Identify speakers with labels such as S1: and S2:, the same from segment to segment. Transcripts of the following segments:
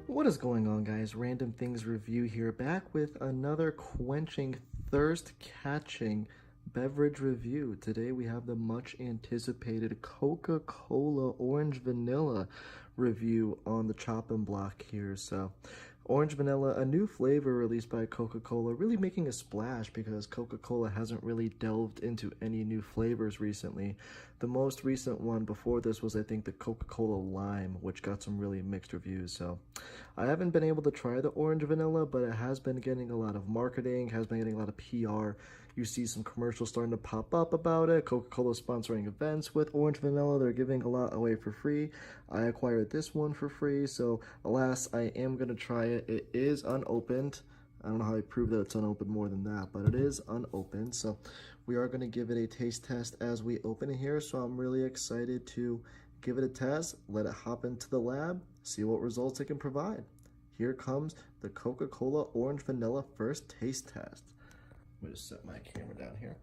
S1: What is going on, guys? Random Things Review here, back with another quenching, thirst-catching beverage review. Today we have the much anticipated Coca Cola Orange Vanilla review on the chopping block here. So Orange Vanilla, a new flavor released by Coca Cola, really making a splash because Coca Cola hasn't really delved into any new flavors recently. The most recent one before this was, I think, the Coca Cola Lime, which got some really mixed reviews. So I haven't been able to try the Orange Vanilla, but it has been getting a lot of marketing, has been getting a lot of PR. You see some commercials starting to pop up about it. Coca-Cola sponsoring events with Orange Vanilla. They're giving a lot away for free. I acquired this one for free, so alas, I am going to try it. It is unopened. I don't know how I prove that it's unopened more than that, but it is unopened. So we are going to give it a taste test as we open it here. So I'm really excited to give it a test, let it hop into the lab, see what results it can provide. Here comes the Coca Cola Orange Vanilla first taste test. Let me just set my camera down here.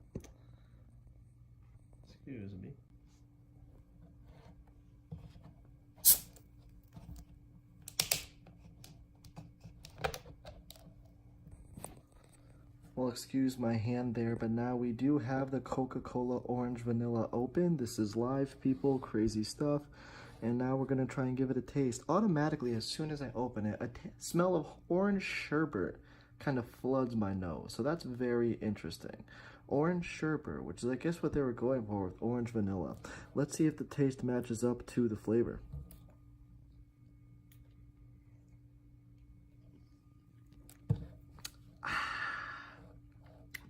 S1: Excuse me. Well, excuse my hand there, but now we do have the Coca Cola Orange Vanilla open. This is live, people, crazy stuff. And now we're going to try and give it a taste. Automatically, as soon as I open it, a smell of orange sherbet kind of floods my nose. So that's very interesting. Orange sherbet, which is I guess what they were going for with orange vanilla. Let's see if the taste matches up to the flavor.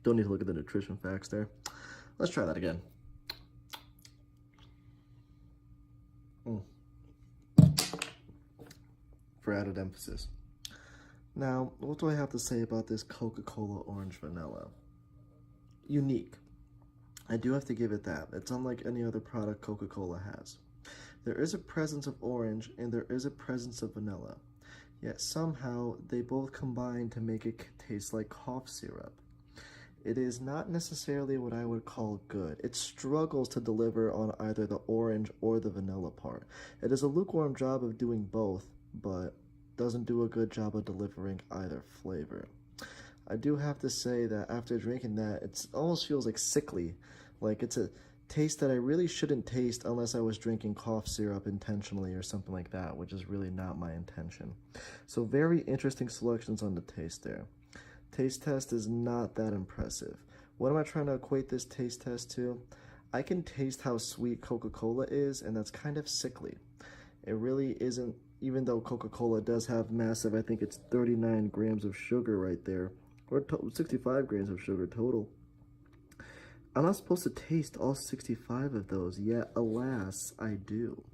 S1: Don't need to look at the nutrition facts there. Let's try that again. For added emphasis. Now, what do I have to say about this Coca Cola Orange Vanilla? Unique. I do have to give it that. It's unlike any other product Coca Cola has. There is a presence of orange and there is a presence of vanilla. Yet somehow they both combine to make it taste like cough syrup. It is not necessarily what I would call good. It struggles to deliver on either the orange or the vanilla part. It does a lukewarm job of doing both, but doesn't do a good job of delivering either flavor. I do have to say that after drinking that, it almost feels like sickly. Like it's a taste that I really shouldn't taste unless I was drinking cough syrup intentionally or something like that, which is really not my intention. So very interesting selections on the taste there. Taste test is not that impressive. What am I trying to equate this taste test to? I can taste how sweet Coca-Cola is, and that's kind of sickly. It really isn't, even though Coca-Cola does have massive, I think it's 39 grams of sugar right there, or 65 grams of sugar total. I'm not supposed to taste all 65 of those, yet alas, I do.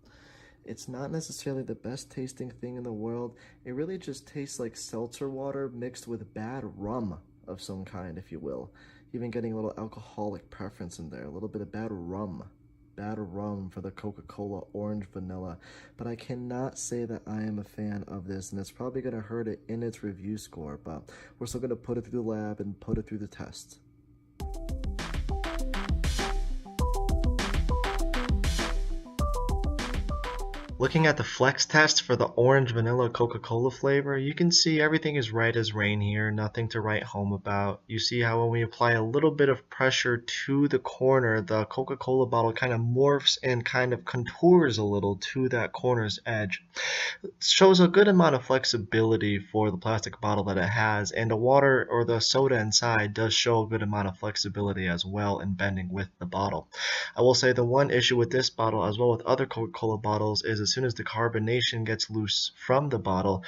S1: It's not necessarily the best tasting thing in the world. It really just tastes like seltzer water mixed with bad rum of some kind, if you will. Even getting a little alcoholic preference in there, a little bit of bad rum. Bad rum for the Coca-Cola Orange Vanilla. But I cannot say that I am a fan of this, and it's probably going to hurt it in its review score, but we're still going to put it through the lab and put it through the test. Looking at the flex test for the orange vanilla Coca-Cola flavor, you can see everything is right as rain here, nothing to write home about. You see how when we apply a little bit of pressure to the corner, the Coca-Cola bottle kind of morphs and kind of contours a little to that corner's edge. It shows a good amount of flexibility for the plastic bottle that it has, and the water or the soda inside does show a good amount of flexibility as well in bending with the bottle. I will say the one issue with this bottle, as well with other Coca-Cola bottles, is as soon as the carbonation gets loose from the bottle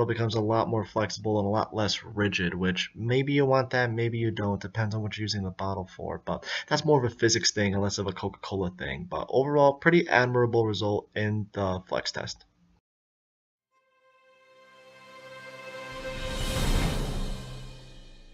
S1: becomes a lot more flexible and a lot less rigid, which maybe you want that, maybe you don't, depends on what you're using the bottle for, but that's more of a physics thing and less of a Coca-Cola thing. But overall, pretty admirable result in the flex test.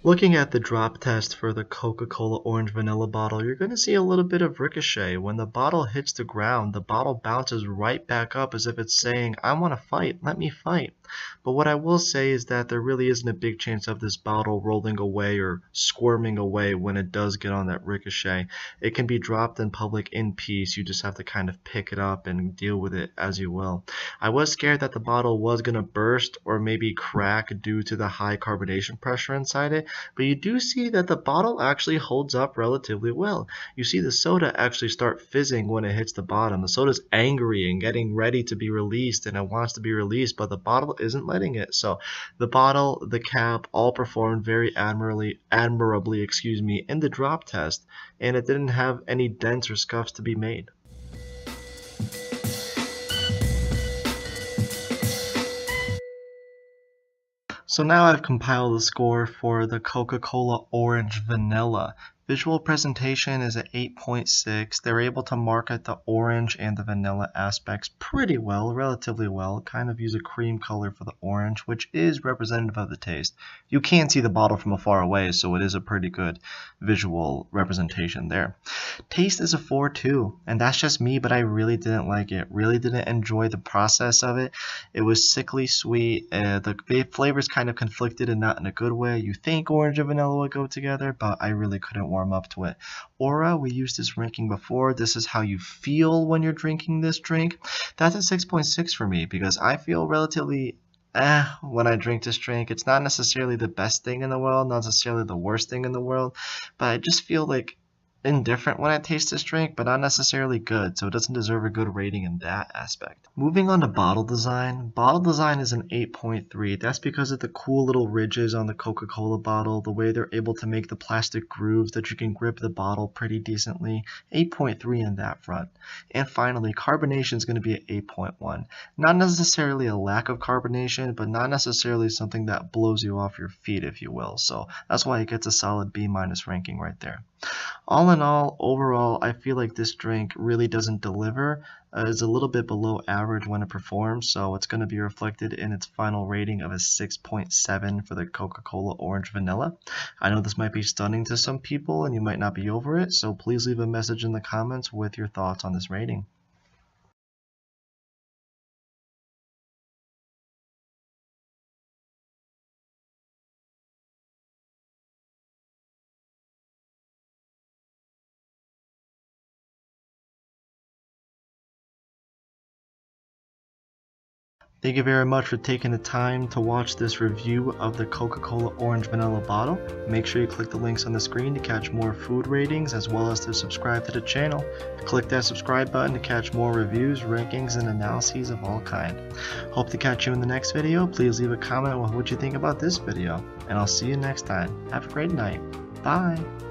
S1: Looking at the drop test for the Coca Cola Orange Vanilla bottle, you're going to see a little bit of ricochet. When the bottle hits the ground, the bottle bounces right back up as if it's saying, I want to fight, let me fight. But what I will say is that there really isn't a big chance of this bottle rolling away or squirming away when it does get on that ricochet. It can be dropped in public in peace. You just have to kind of pick it up and deal with it as you will. I was scared that the bottle was going to burst or maybe crack due to the high carbonation pressure inside it. But you do see that the bottle actually holds up relatively well. You see the soda actually start fizzing when it hits the bottom. The soda's angry and getting ready to be released, and it wants to be released, but the bottle isn't letting it. So the bottle, the cap, all performed very admirably, in the drop test, and it didn't have any dents or scuffs to be made. So now I've compiled the score for the Coca Cola Orange Vanilla. Visual presentation is at 8.6. They're able to market the orange and the vanilla aspects pretty well, relatively well. Kind of use a cream color for the orange, which is representative of the taste. You can see the bottle from afar away, so it is a pretty good visual representation there. Taste is a 4.2, and that's just me, but I really didn't like it. Really didn't enjoy the process of it. It was sickly sweet. The flavors kind of conflicted and not in a good way. You think orange and vanilla would go together, but I really couldn't warm up to it. Aura, we used this ranking before. This is how you feel when you're drinking this drink. That's a 6.6 for me because I feel relatively when I drink this drink. It's not necessarily the best thing in the world, not necessarily the worst thing in the world, but I just feel like indifferent when I taste this drink, but not necessarily good, so it doesn't deserve a good rating in that aspect. Moving on to bottle design. Bottle design is an 8.3. That's because of the cool little ridges on the Coca-Cola bottle, the way they're able to make the plastic grooves that you can grip the bottle pretty decently. 8.3 in that front. And finally, carbonation is going to be at 8.1. Not necessarily a lack of carbonation, but not necessarily something that blows you off your feet, if you will. So that's why it gets a solid B- ranking right there. All in all, overall, I feel like this drink really doesn't deliver. It's a little bit below average when it performs, so it's going to be reflected in its final rating of a 6.7 for the Coca Cola Orange Vanilla. I know this might be stunning to some people and you might not be over it, so please leave a message in the comments with your thoughts on this rating. Thank you very much for taking the time to watch this review of the Coca Cola Orange Vanilla bottle. Make sure you click the links on the screen to catch more food ratings as well as to subscribe to the channel. Click that subscribe button to catch more reviews, rankings, and analyses of all kind. Hope to catch you in the next video. Please leave a comment with what you think about this video, and I'll see you next time. Have a great night. Bye!